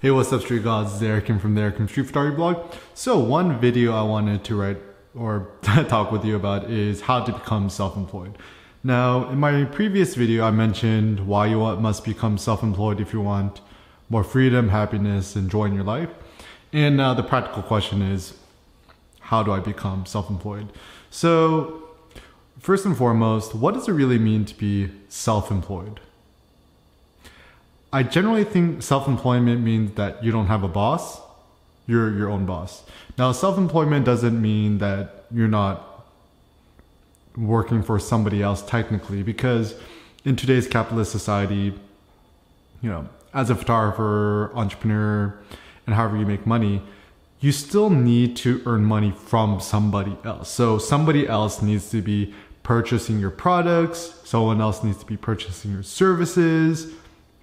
Hey, what's up, Street Gods? It's Eric from the Eric Street Photography blog. So one video I wanted to write or talk with you about is how to become self-employed. Now, in my previous video, I mentioned why you must become self-employed if you want more freedom, happiness, and joy in your life. And now the practical question is, how do I become self-employed? So first and foremost, what does it really mean to be self-employed? I generally think self-employment means that you don't have a boss, you're your own boss. Now, self-employment doesn't mean that you're not working for somebody else technically, because in today's capitalist society, you know, as a photographer, entrepreneur, and however you make money, you still need to earn money from somebody else. So somebody else needs to be purchasing your products, someone else needs to be purchasing your services,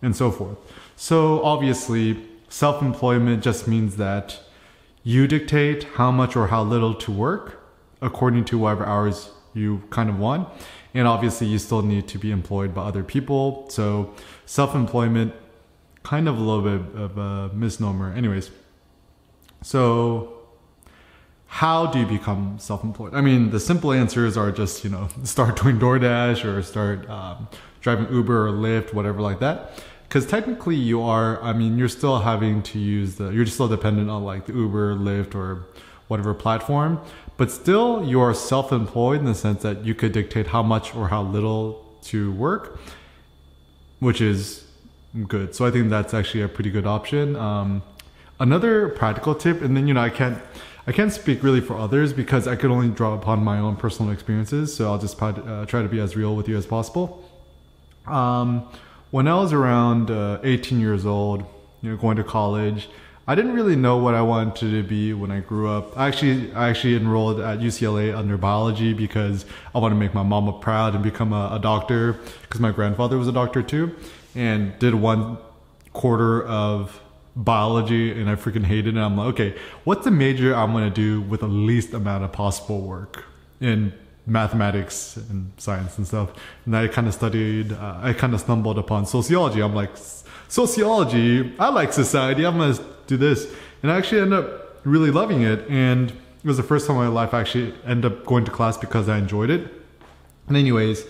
and so forth. So obviously, self-employment just means that you dictate how much or how little to work according to whatever hours you kind of want. And obviously, you still need to be employed by other people. So self-employment, kind of a little bit of a misnomer. Anyways, so how do you become self-employed? I mean, the simple answers are just, start doing DoorDash or start driving Uber or Lyft, whatever like that. Because technically you're still having to use you're still dependent on like the Uber, Lyft, or whatever platform, but still you are self-employed in the sense that you could dictate how much or how little to work, which is good. So I think that's actually a pretty good option. Another practical tip, and then, I can't speak really for others because I could only draw upon my own personal experiences. So I'll just try to be as real with you as possible. When I was around 18 years old, going to college, I didn't really know what I wanted to be when I grew up. I actually enrolled at UCLA under biology because I wanted to make my mama proud and become a doctor, because my grandfather was a doctor too, and did 1/4 of biology and I freaking hated it. I'm like, okay, what's the major I'm going to do with the least amount of possible work in mathematics and science and stuff? And I kind of stumbled upon sociology. I'm like, sociology, I like society, I'm gonna do this. And I actually ended up really loving it, and it was the first time in my life I actually ended up going to class because I enjoyed it. And anyways,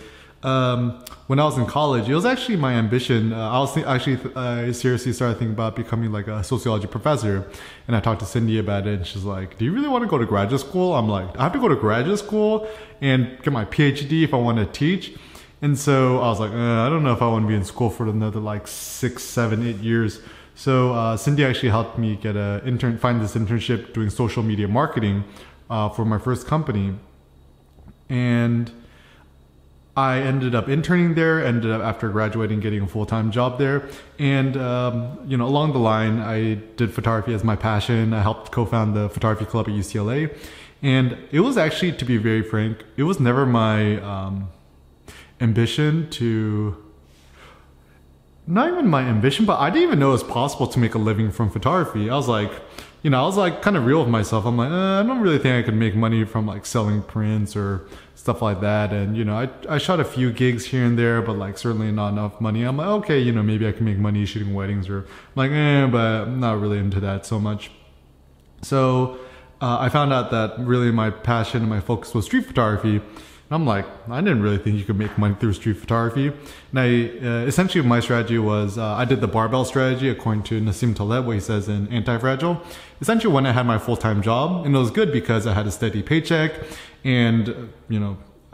when I was in college, it was actually my ambition. I seriously started thinking about becoming like a sociology professor. And I talked to Cindy about it, and she's like, do you really want to go to graduate school? I'm like, I have to go to graduate school and get my PhD if I want to teach. And so I was like, I don't know if I want to be in school for another like 6, 7, 8 years. So Cindy actually helped me find this internship doing social media marketing for my first company. And I ended up interning there, ended up after graduating getting a full-time job there. And, along the line, I did photography as my passion. I helped co-found the photography club at UCLA. And it was actually, to be very frank, it was never my ambition not even my ambition, but I didn't even know it was possible to make a living from photography. I was like, kind of real with myself. I'm like, I don't really think I could make money from like selling prints or stuff like that. And, I shot a few gigs here and there, but like certainly not enough money. I'm like, okay, maybe I can make money shooting weddings, or I'm like, but I'm not really into that so much. So I found out that really my passion and my focus was street photography. I'm like, I didn't really think you could make money through street photography. And essentially my strategy was, I did the barbell strategy according to Nassim Taleb, what he says in Anti-Fragile. Essentially when I had my full-time job, and it was good because I had a steady paycheck, and,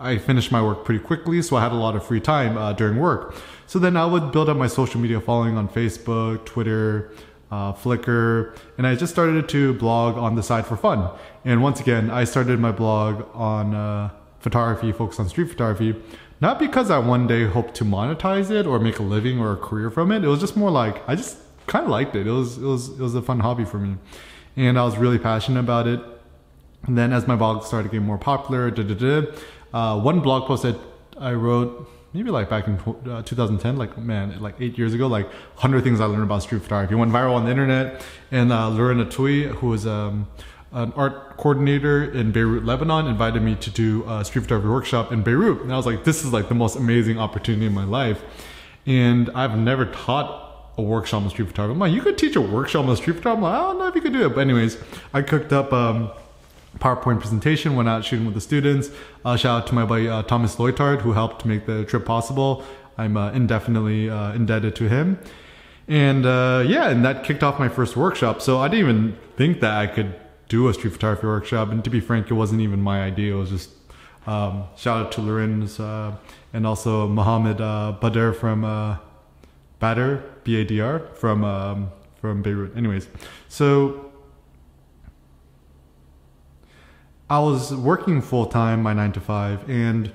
I finished my work pretty quickly, so I had a lot of free time during work. So then I would build up my social media following on Facebook, Twitter, Flickr, and I just started to blog on the side for fun. And once again, I started my blog on photography, focused on street photography, not because I one day hope to monetize it or make a living or a career from it. It was just more like, I just kind of liked it. It was a fun hobby for me, and I was really passionate about it. And then as my blog started getting more popular, one blog post that I wrote maybe like back in 2010, like 8 years ago, like 100 things I learned about street photography, went viral on the internet. And Lorena Tui, who was an art coordinator in Beirut, Lebanon, invited me to do a street photography workshop in Beirut. And I was like, this is like the most amazing opportunity in my life. And I've never taught a workshop on street photography. I'm like, you could teach a workshop on street photography? I'm like, I don't know if you could do it. But anyways, I cooked up PowerPoint presentation, went out shooting with the students. Shout out to my buddy Thomas Loitard, who helped make the trip possible. I'm indefinitely indebted to him. And yeah, and that kicked off my first workshop. So I didn't even think that I could do a street photography workshop. And to be frank, it wasn't even my idea. It was just shout out to Lorenz and also Mohammed Badr from Badr, B-A-D-R, from Beirut. Anyways, so I was working full time, my 9 to 5, and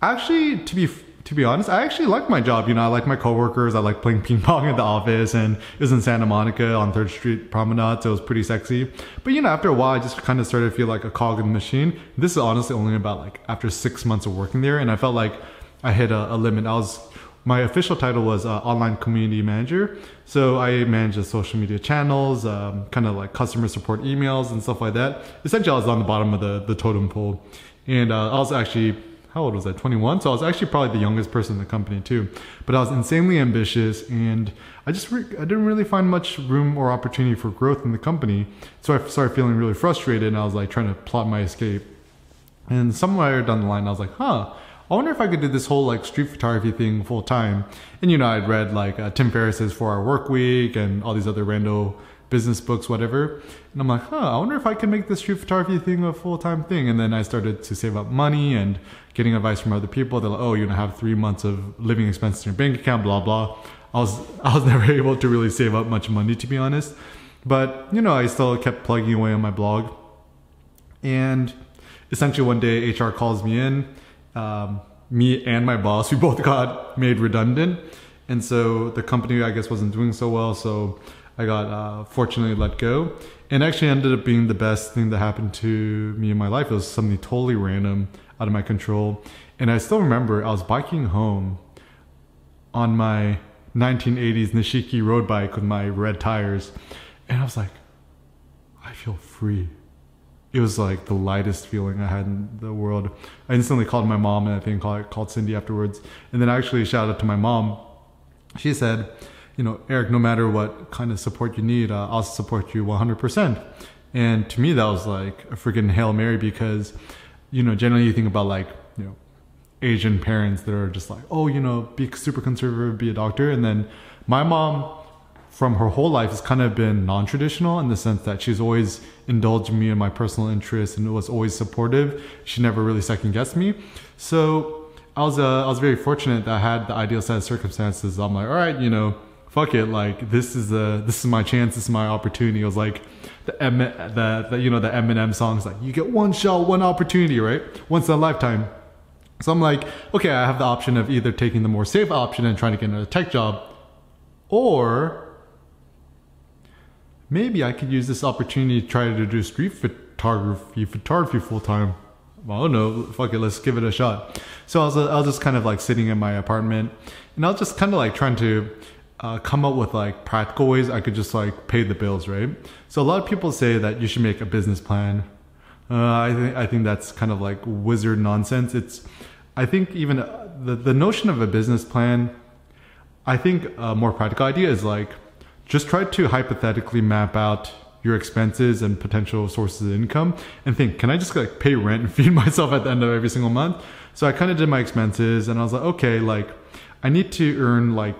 actually, to be honest, I actually liked my job. You know, I like my coworkers. I like playing ping pong at the office, and it was in Santa Monica on 3rd Street Promenade, so it was pretty sexy. But you know, after a while, I just kind of started to feel like a cog in the machine. This is honestly only about like after 6 months of working there, and I felt like I hit a limit. My official title was online community manager. So I managed the social media channels, kind of like customer support emails and stuff like that. Essentially, I was on the bottom of the totem pole. And I was actually, how old was I? 21. So I was actually probably the youngest person in the company too. But I was insanely ambitious, and I didn't really find much room or opportunity for growth in the company. So I started feeling really frustrated, and I was like trying to plot my escape. And somewhere down the line, I was like, I wonder if I could do this whole like street photography thing full time. And you know, I'd read like Tim Ferriss's 4-Hour Work Week and all these other rando business books, whatever. And I'm like, I wonder if I can make this street photography thing a full-time thing. And then I started to save up money and getting advice from other people. They're like, oh, you're gonna have 3 months of living expenses in your bank account, blah, blah. I was never able to really save up much money, to be honest. But you know, I still kept plugging away on my blog. And essentially one day HR calls me in. Me and my boss, we both got made redundant. And so the company, I guess, wasn't doing so well. So I got fortunately let go. And actually ended up being the best thing that happened to me in my life. It was something totally random, out of my control. And I still remember I was biking home on my 1980s Nishiki road bike with my red tires. And I was like, I feel free. It was like the lightest feeling I had in the world. I instantly called my mom, and I think called Cindy afterwards. And then I actually shouted out to my mom. She said, you know, Eric, no matter what kind of support you need, I'll support you 100%. And to me, that was like a freaking Hail Mary, because, you know, generally you think about like, you know, Asian parents that are just like, oh, you know, be super conservative, be a doctor. And then my mom, from her whole life, has kind of been non-traditional in the sense that she's always indulged me in my personal interests and was always supportive. She never really second-guessed me. So I was very fortunate that I had the ideal set of circumstances. I'm like, all right, you know, fuck it, like this is my chance, this is my opportunity. It was like the Eminem songs, like you get one shot, one opportunity, right? Once in a lifetime. So I'm like, okay, I have the option of either taking the more safe option and trying to get another tech job, or maybe I could use this opportunity to try to do street photography full time. I don't know, fuck it, let's give it a shot. So I was just kind of like sitting in my apartment, and I was just kind of like trying to come up with like practical ways I could just like pay the bills, right? So a lot of people say that you should make a business plan. I think that's kind of like wizard nonsense. I think even the notion of a business plan, I think a more practical idea is like, just try to hypothetically map out your expenses and potential sources of income and think, can I just like pay rent and feed myself at the end of every single month? So I kind of did my expenses, and I was like, okay, like I need to earn like,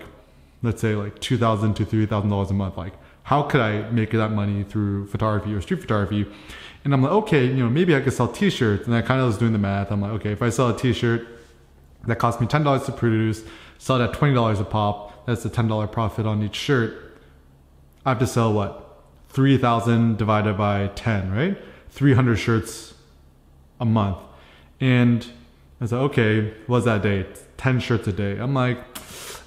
let's say like $2,000 to $3,000 a month. Like how could I make that money through photography or street photography? And I'm like, okay, you know, maybe I could sell t-shirts. And I kind of was doing the math. I'm like, okay, if I sell a t-shirt that cost me $10 to produce, sell it at $20 a pop, that's a $10 profit on each shirt. I have to sell what? 3,000 divided by 10, right? 300 shirts a month. And I was like, okay, what's that day? 10 shirts a day. I'm like,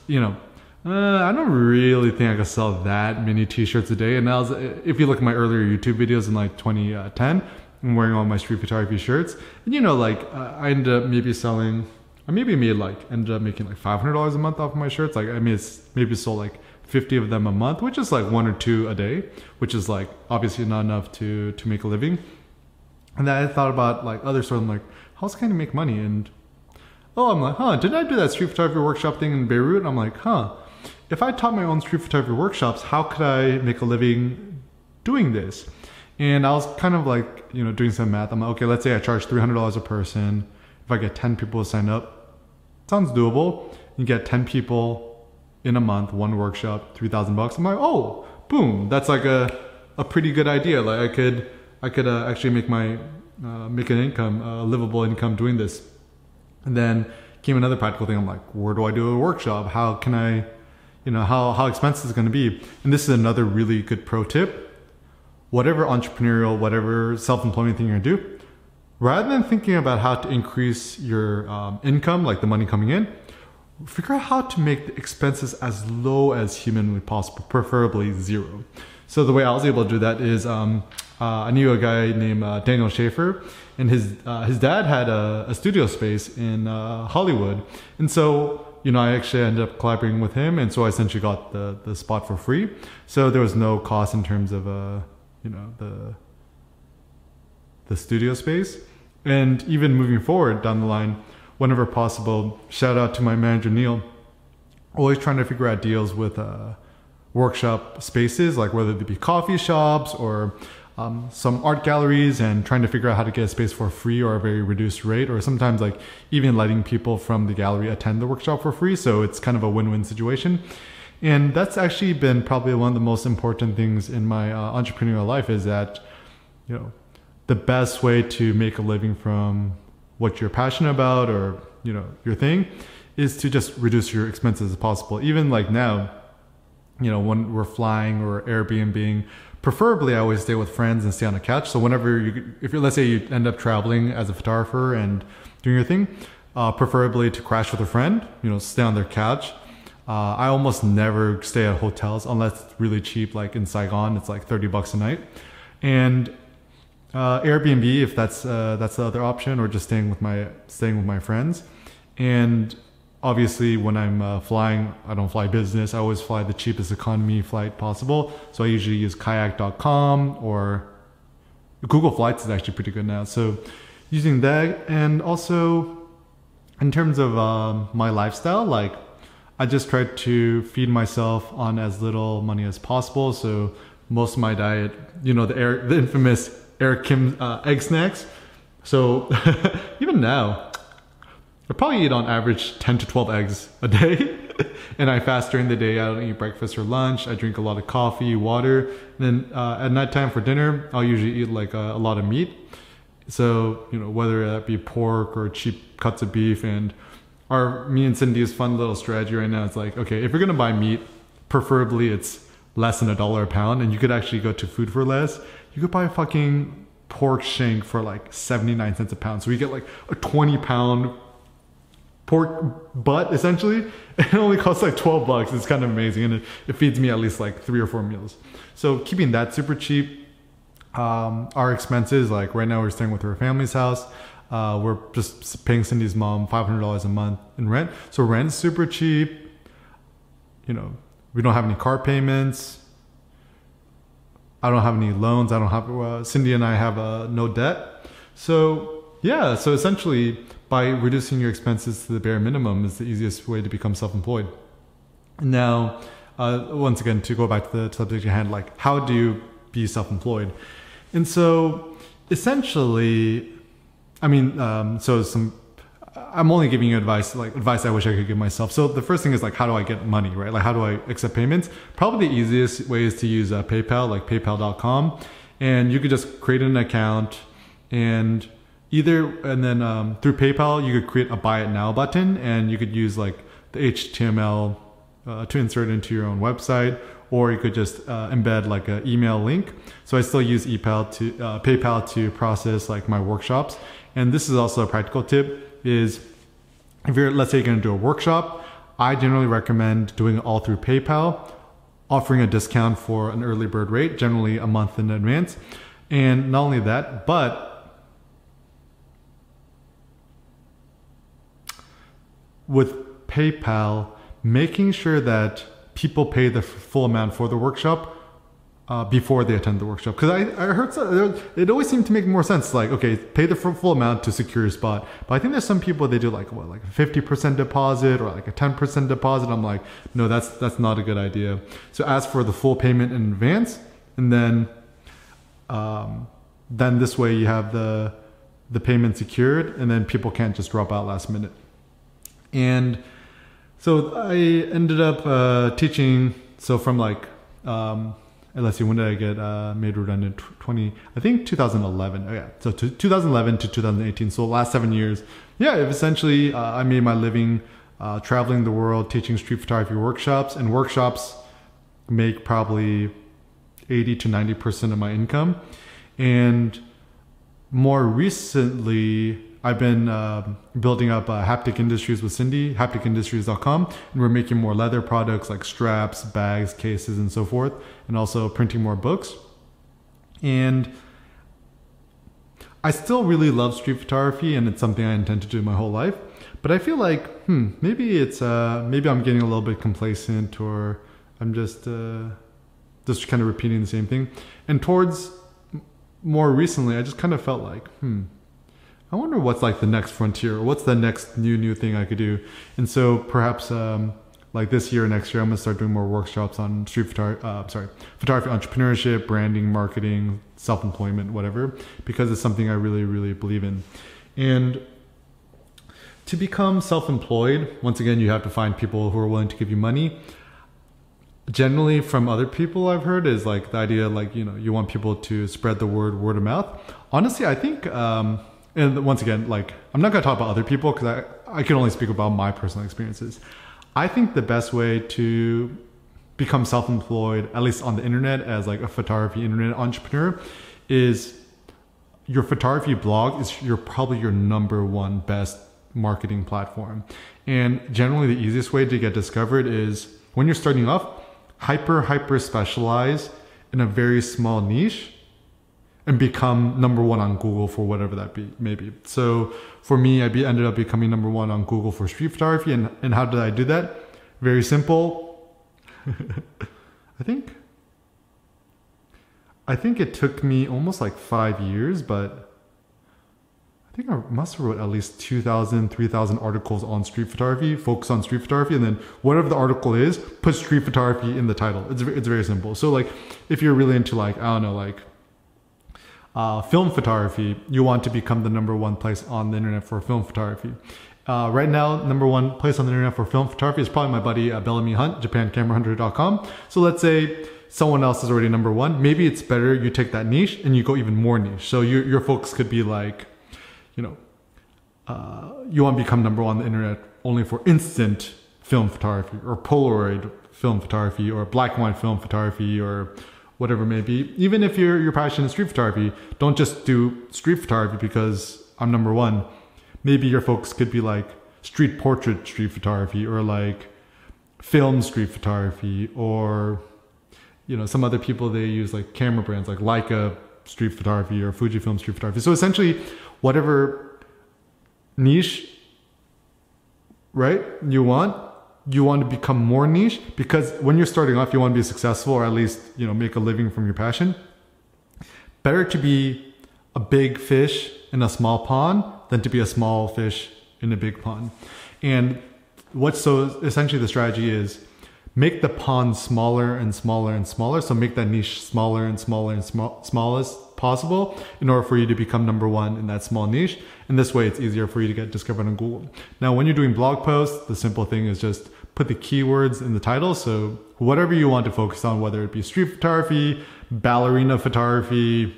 you know, I don't really think I could sell that many t-shirts a day. And that was, if you look at my earlier YouTube videos in like 2010, I'm wearing all my street photography shirts. And you know, like I ended up maybe selling, I ended up making like $500 a month off of my shirts. Like I maybe sold like 50 of them a month, which is like 1 or 2 a day, which is like obviously not enough to make a living. And then I thought about like other sort of like, how else can I make money? And I'm like, didn't I do that street photography workshop thing in Beirut? And I'm like, if I taught my own street photography workshops, how could I make a living doing this? And I was kind of like, doing some math. I'm like, okay, let's say I charge $300 a person. If I get 10 people to sign up, sounds doable. You get 10 people in a month, one workshop, $3,000. I'm like, oh, boom, that's like a pretty good idea. Like I could actually make make an income, a livable income doing this. And then came another practical thing. I'm like, where do I do a workshop? How can I, how expensive is it going to be? And this is another really good pro tip. Whatever entrepreneurial, whatever self-employment thing you're going to do, rather than thinking about how to increase your income, like the money coming in, figure out how to make the expenses as low as humanly possible, preferably zero. So the way I was able to do that is I knew a guy named Daniel Schaefer, and his dad had a studio space in Hollywood. And so, I actually ended up collaborating with him, and so I essentially got the spot for free. So there was no cost in terms of the studio space. And even moving forward down the line, whenever possible, shout out to my manager Neil, always trying to figure out deals with workshop spaces, like whether they be coffee shops or some art galleries, and trying to figure out how to get a space for free or a very reduced rate, or sometimes like even letting people from the gallery attend the workshop for free. So it's kind of a win-win situation. And that's actually been probably one of the most important things in my entrepreneurial life, is that, the best way to make a living from what you're passionate about, or, your thing, is to just reduce your expenses as possible. Even like now, when we're flying or Airbnb, preferably I always stay with friends and stay on a couch. So whenever let's say you end up traveling as a photographer and doing your thing, preferably to crash with a friend, stay on their couch. I almost never stay at hotels unless it's really cheap, like in Saigon, it's like $30 a night. And Airbnb, if that's the other option, or just staying with my friends. And obviously when I'm flying, I don't fly business. I always fly the cheapest economy flight possible. So I usually use kayak.com, or Google Flights is actually pretty good now. So using that. And also in terms of my lifestyle, like I just try to feed myself on as little money as possible. So most of my diet, the infamous Eric Kim egg snacks. So even now, I probably eat on average 10 to 12 eggs a day. And I fast during the day. I don't eat breakfast or lunch. I drink a lot of coffee, water. And then at nighttime for dinner, I'll usually eat like a lot of meat. So, whether that be pork or cheap cuts of beef. And me and Cindy's fun little strategy right now is like, okay, if you're going to buy meat, preferably it's less than $1 a pound, and you could actually go to Food for Less. You could buy a fucking pork shank for like 79 cents a pound. So we get like a 20-pound pork butt, essentially. And it only costs like $12. It's kind of amazing. And it feeds me at least like 3 or 4 meals. So keeping that super cheap. Our expenses, like right now we're staying with her family's house. We're just paying Cindy's mom $500 a month in rent. So rent's super cheap. We don't have any car payments. I don't have any loans. I don't have, Cindy and I have no debt. So yeah, so essentially by reducing your expenses to the bare minimum is the easiest way to become self-employed. Now, once again, to go back to the subject at hand, like how do you be self-employed? And so essentially, I'm only giving you advice I wish I could give myself. So the first thing is like, how do I get money, right? Like how do I accept payments? Probably the easiest way is to use PayPal, like paypal.com. And you could just create an account, and then through PayPal, you could create a buy it now button, and you could use like the HTML to insert into your own website, or you could just embed like an email link. So I still use PayPal to process like my workshops. And this is also a practical tip, is if let's say you're going to do a workshop, I generally recommend doing it all through PayPal, offering a discount for an early bird rate, generally a month in advance. And not only that, but with PayPal, making sure that people pay the full amount for the workshop before they attend the workshop. Because I heard it always seemed to make more sense. Like, okay, pay the full amount to secure your spot. But I think there's some people, they do like what, like a 50% deposit or like a 10% deposit. I'm like, no, that's not a good idea. So ask for the full payment in advance, and then this way you have the payment secured, and then people can't just drop out last minute. And so I ended up teaching. So from like let's see, when did I get made redundant? 2011. Oh yeah, so 2011 to 2018. So the last 7 years. Yeah, essentially I made my living traveling the world, teaching street photography workshops, and workshops make probably 80 to 90% of my income. And more recently, I've been building up Haptic Industries with Cindy, hapticindustries.com, and we're making more leather products like straps, bags, cases, and so forth, and also printing more books. And I still really love street photography, and it's something I intend to do my whole life. But I feel like, maybe maybe I'm getting a little bit complacent, or I'm just kind of repeating the same thing. And towards more recently, I just kind of felt like, I wonder what's like the next frontier, or what's the next new thing I could do. And so perhaps like this year, next year, I'm gonna start doing more workshops on photography entrepreneurship, branding, marketing, self-employment, whatever, because it's something I really believe in. And to become self-employed, once again, you have to find people who are willing to give you money. Generally, from other people I've heard, is like the idea, like, you want people to spread the word of mouth. Honestly, I think, and once again, like, I'm not gonna talk about other people because I can only speak about my personal experiences. I think the best way to become self-employed, at least on the internet, as like a photography internet entrepreneur, is your photography blog is probably your #1 best marketing platform. And generally the easiest way to get discovered is, when you're starting off, hyper specialize in a very small niche and become #1 on Google for whatever that may be. So for me, I ended up becoming #1 on Google for street photography. And how did I do that? Very simple. I think it took me almost like 5 years, but I think I must have wrote at least 2,000, 3,000 articles on street photography, focus on street photography, and then whatever the article is, put street photography in the title. It's very simple. So like, if you're really into like, I don't know, like film photography, you want to become the #1 place on the internet for film photography. Right now, #1 place on the internet for film photography is probably my buddy Bellamy Hunt, JapanCameraHunter.com. So let's say someone else is already #1. Maybe it's better you take that niche and you go even more niche. So your focus could be like, you want to become #1 on the internet only for instant film photography, or Polaroid film photography, or black and white film photography, or whatever it may be. Even if you're passionate in street photography, don't just do street photography because I'm #1. Maybe your focus could be like street portrait street photography, or like film street photography, or some other people, they use like camera brands like Leica street photography or Fujifilm street photography. So essentially, whatever niche, right, you want to become more niche, because when you're starting off, you want to be successful, or at least make a living from your passion. Better to be a big fish in a small pond than to be a small fish in a big pond. And essentially the strategy is, make the pond smaller and smaller and smaller. So make that niche smaller and smaller and smallest possible in order for you to become #1 in that small niche. And this way it's easier for you to get discovered on Google. Now, when you're doing blog posts, the simple thing is just put the keywords in the title. So whatever you want to focus on, whether it be street photography, ballerina photography,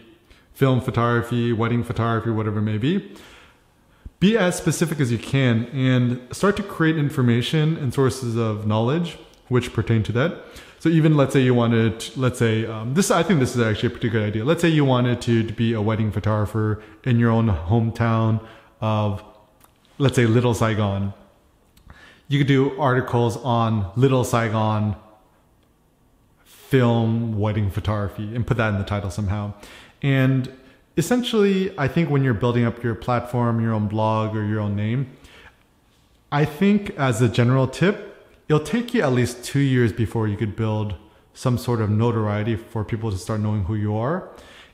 film photography, wedding photography, whatever it may be as specific as you can, and start to create information and sources of knowledge which pertain to that. So even let's say you wanted, I think this is actually a pretty good idea. Let's say you wanted to be a wedding photographer in your own hometown of, let's say, Little Saigon. You could do articles on Little Saigon film wedding photography and put that in the title somehow. And essentially, I think when you're building up your platform, your own blog, or your own name, I think as a general tip, it'll take you at least 2 years before you could build some sort of notoriety for people to start knowing who you are.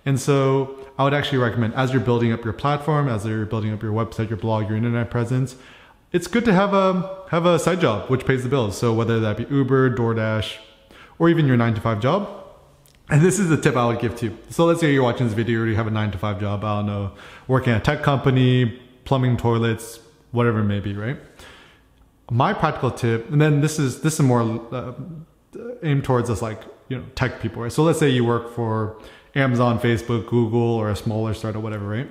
And so I would actually recommend, as you're building up your platform, as you're building up your website, your blog, your internet presence, it's good to have a side job which pays the bills. So whether that be Uber, DoorDash, or even your 9-to-5 job. And this is the tip I would give to you. So let's say you're watching this video, you already have a 9-to-5 job, I don't know, working at a tech company, plumbing toilets, whatever it may be, right? My practical tip, and then this is more aimed towards us, like, you know, tech people, right? So let's say you work for Amazon, Facebook, Google, or a smaller startup, whatever, right?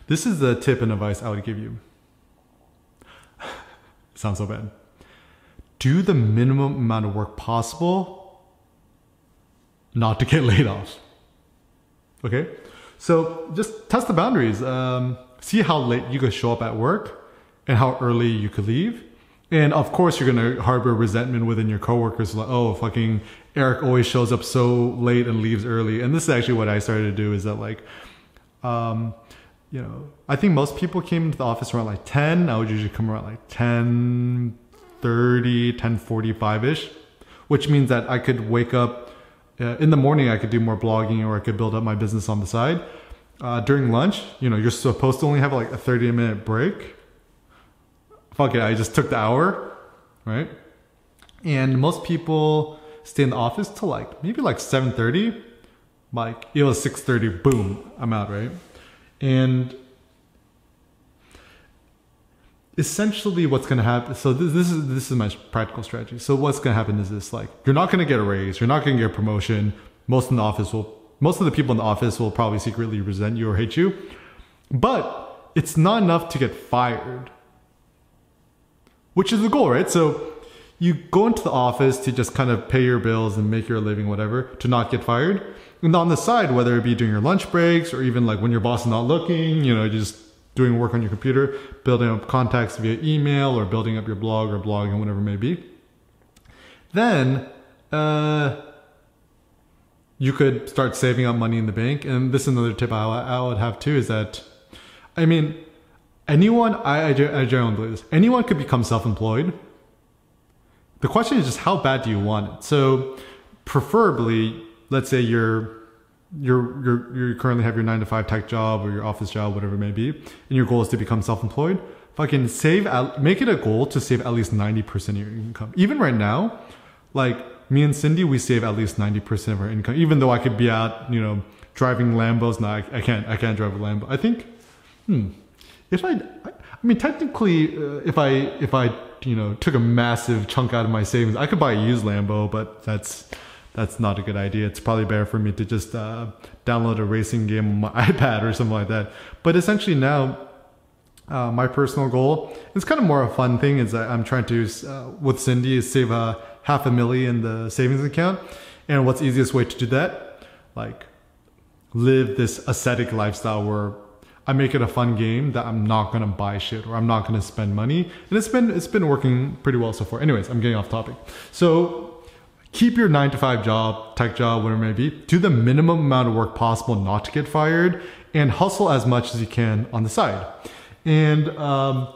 This is the tip and advice I would give you. Sounds so bad. Do the minimum amount of work possible not to get laid off. Okay? So just test the boundaries. See how late you could show up at work and how early you could leave. And of course, you're going to harbor resentment within your coworkers. Like, oh, fucking Eric always shows up so late and leaves early. And this is actually what I started to do, is that, like, you know, I think most people came into the office around like 10. I would usually come around like 10:30, 10:45-ish, which means that I could wake up in the morning. I could do more blogging, or I could build up my business on the side. During lunch, you know, you're supposed to only have like a 30-minute break. Fuck it, I just took the hour, right? And most people stay in the office till like maybe like 7:30. Like it was 6:30, boom, I'm out, right? And essentially what's going to happen, so this is my practical strategy. So what's going to happen is this: like, you're not going to get a raise, you're not going to get a promotion. Most of the people in the office will probably secretly resent you or hate you, but it's not enough to get fired, which is the goal, right? So you go into the office to just kind of pay your bills and make your living, whatever, to not get fired. And on the side, whether it be during your lunch breaks or even like when your boss is not looking, you know, you're just doing work on your computer, building up contacts via email or building up your blog or blogging, whatever it may be. Then you could start saving up money in the bank. And this is another tip I would have too, is that, I mean, anyone, I generally believe this, anyone could become self-employed. The question is just, how bad do you want it? So preferably, let's say you currently have your 9-to-5 tech job or your office job, whatever it may be, and your goal is to become self-employed. Fucking make it a goal to save at least 90% of your income. Even right now, like me and Cindy, we save at least 90% of our income, even though I could be out, you know, driving Lambos. No, I can't drive a Lambo. I think, I mean, technically, if I, you know, took a massive chunk out of my savings, I could buy a used Lambo, but that's not a good idea. It's probably better for me to just download a racing game on my iPad or something like that. But essentially now, my personal goal, it's kind of more a fun thing, is that I'm trying to, with Cindy, is save $500,000 in the savings account. And what's the easiest way to do that? Like, live this ascetic lifestyle where I make it a fun game that I'm not gonna buy shit or I'm not gonna spend money. And it's been working pretty well so far. Anyways, I'm getting off topic. So keep your 9-to-5 job, tech job, whatever it may be. Do the minimum amount of work possible not to get fired, and hustle as much as you can on the side. And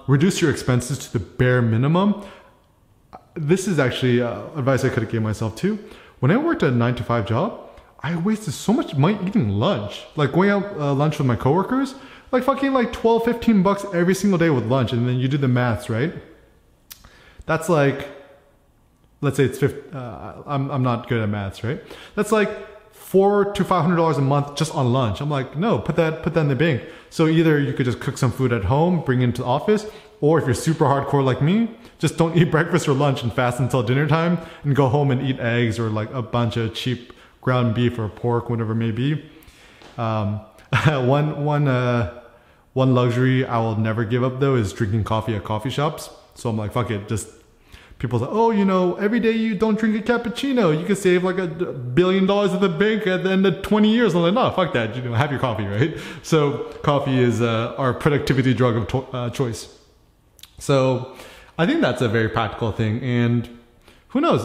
reduce your expenses to the bare minimum. This is actually advice I could have given myself too. When I worked at a 9-to-5 job, I wasted so much money eating lunch. Like going out lunch with my coworkers, like fucking like $12-15 every single day with lunch. And then you do the maths, right? That's like, let's say it's I'm not good at maths, right? That's like $400 to $500 a month just on lunch. I'm like, no, put that in the bank. So either you could just cook some food at home, bring it into the office, or if you're super hardcore like me, just don't eat breakfast or lunch and fast until dinner time and go home and eat eggs or like a bunch of cheap ground beef or pork, whatever it may be. One luxury I will never give up though is drinking coffee at coffee shops. So I'm like, fuck it, just people say, oh, you know, every day you don't drink a cappuccino, you can save like $1 billion at the bank at the end of 20 years. I'm like, no, fuck that, you know, have your coffee, right? So coffee is our productivity drug of choice. So I think that's a very practical thing. And who knows,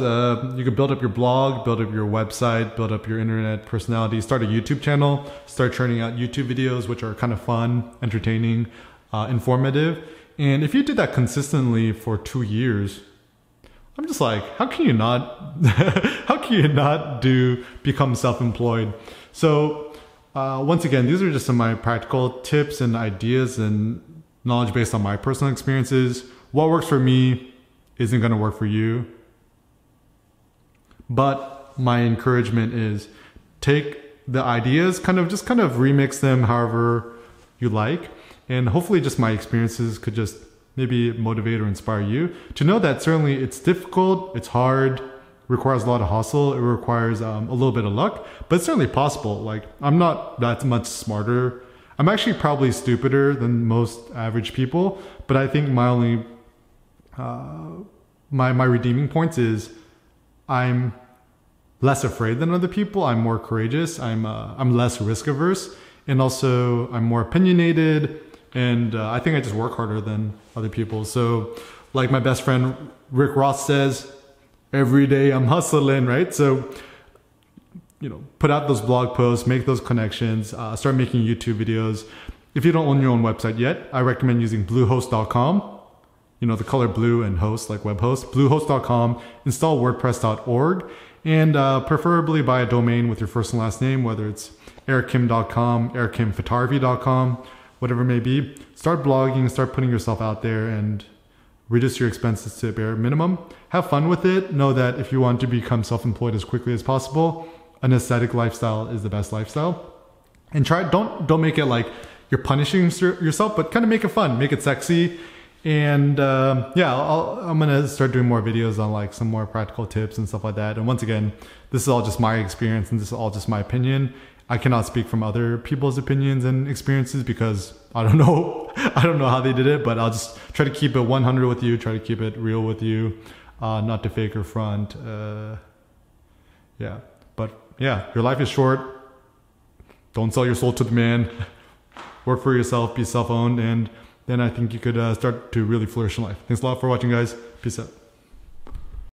you could build up your blog, build up your website, build up your internet personality, start a YouTube channel, start churning out YouTube videos, which are kind of fun, entertaining, informative. And if you did that consistently for 2 years, I'm just like, how can you not, become self-employed? So once again, these are just some of my practical tips and ideas and knowledge based on my personal experiences. What works for me isn't going to work for you. But my encouragement is take the ideas, kind of remix them however you like. And hopefully just my experiences could just maybe motivate or inspire you to know that certainly it's difficult, it's hard, requires a lot of hustle, it requires a little bit of luck, but it's certainly possible. Like, I'm not that much smarter. I'm actually probably stupider than most average people, but I think my only, my redeeming points is I'm less afraid than other people. I'm more courageous. I'm less risk averse, and also I'm more opinionated. And I think I just work harder than other people. So like my best friend Rick Ross says, every day I'm hustling, right? So, you know, put out those blog posts, make those connections, start making YouTube videos. If you don't own your own website yet, I recommend using bluehost.com. You know, the color blue and host, like web host. Bluehost.com, install wordpress.org, and preferably buy a domain with your first and last name, whether it's erickim.com, ericimphotography.com, whatever it may be. Start blogging, start putting yourself out there, and reduce your expenses to a bare minimum. Have fun with it. Know that if you want to become self-employed as quickly as possible, an aesthetic lifestyle is the best lifestyle. And don't make it like you're punishing yourself, but kind of make it fun, make it sexy. And yeah, I'm gonna start doing more videos on like some more practical tips and stuff like that. And once again, this is all just my experience and this is all just my opinion. I cannot speak from other people's opinions and experiences because I don't know how they did it, but I'll just try to keep it 100 with you, try to keep it real with you, not to fake or front. Yeah, but yeah, your life is short. Don't sell your soul to the man. Work for yourself, be self-owned, and then I think you could start to really flourish in life. Thanks a lot for watching, guys. Peace out.